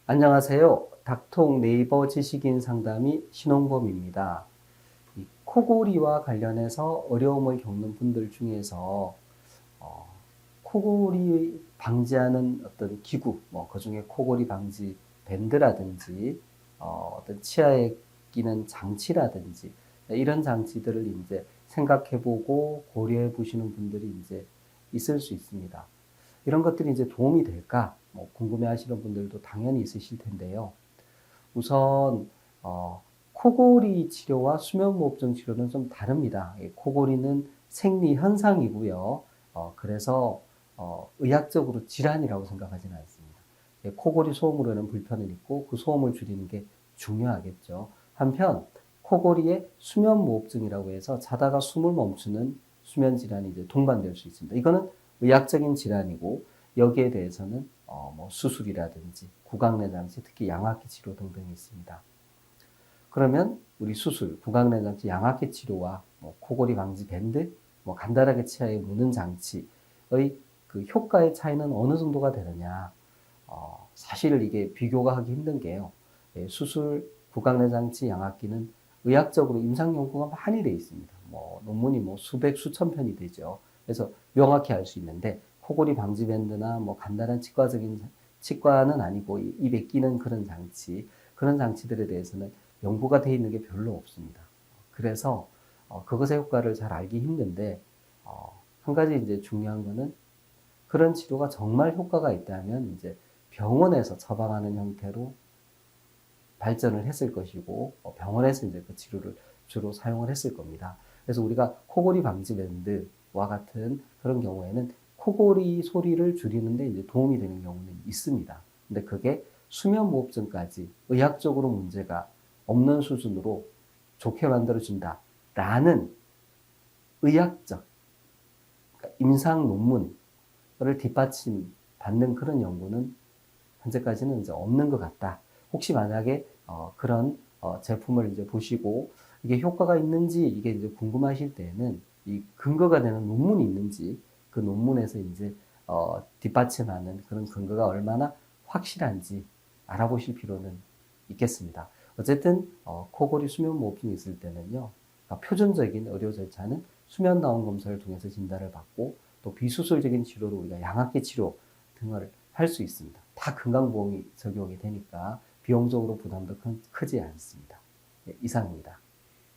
안녕하세요. 닥통 네이버 지식인 상담의 신홍범입니다. 이 코골이와 관련해서 어려움을 겪는 분들 중에서 코골이 방지하는 어떤 기구, 그중에 코골이 방지 밴드라든지 어떤 치아에 끼는 장치라든지 이런 장치들을 이제 생각해보고 고려해 보시는 분들이 이제 있을 수 있습니다. 이런 것들이 이제 도움이 될까? 궁금해 하시는 분들도 당연히 있으실 텐데요. 우선, 코골이 치료와 수면무호흡증 치료는 좀 다릅니다. 코골이는 생리현상이고요. 그래서, 의학적으로 질환이라고 생각하지는 않습니다. 코골이 소음으로 인한 불편은 있고 그 소음을 줄이는 게 중요하겠죠. 한편, 코골이의 수면무호흡증이라고 해서 자다가 숨을 멈추는 수면질환이 이제 동반될 수 있습니다. 이거는 의학적인 질환이고 여기에 대해서는 수술이라든지 구강내장치, 특히 양압기 치료 등등이 있습니다. 그러면 우리 수술, 구강내장치, 양압기 치료와 코골이 방지 밴드, 간단하게 치아에 무는 장치의 그 효과의 차이는 어느 정도가 되느냐? 사실 이게 비교가 하기 힘든 게요. 수술, 구강내장치, 양압기는 의학적으로 임상 연구가 많이 돼 있습니다. 논문이 수백, 수천 편이 되죠. 그래서 명확히 알 수 있는데 코골이 방지 밴드나 간단한 치과적인 치과는 아니고 입에 끼는 그런 장치들에 대해서는 연구가 돼 있는 게 별로 없습니다. 그래서 그것의 효과를 잘 알기 힘든데 한 가지 이제 중요한 거는 그런 치료가 정말 효과가 있다면 이제 병원에서 처방하는 형태로 발전을 했을 것이고 병원에서 이제 그 치료를 주로 사용을 했을 겁니다. 그래서 우리가 코골이 방지 밴드와 같은 그런 경우에는 코골이 소리를 줄이는데 이제 도움이 되는 경우는 있습니다. 근데 그게 수면무호흡증까지 의학적으로 문제가 없는 수준으로 좋게 만들어준다라는 의학적, 그러니까 임상 논문을 뒷받침받는 그런 연구는 현재까지는 이제 없는 것 같다. 혹시 만약에 그런 제품을 이제 보시고 이게 효과가 있는지 이게 이제 궁금하실 때는 이 근거가 되는 논문이 있는지 그 논문에서 이제 뒷받침하는 그런 근거가 얼마나 확실한지 알아보실 필요는 있겠습니다. 어쨌든 코골이 수면무호흡증이 있을 때는요. 표준적인 의료 절차는 수면다운 검사를 통해서 진단을 받고 또 비수술적인 치료로 우리가 양압기 치료 등을 할 수 있습니다. 다 건강보험이 적용이 되니까 비용적으로 부담도 크지 않습니다. 네, 이상입니다.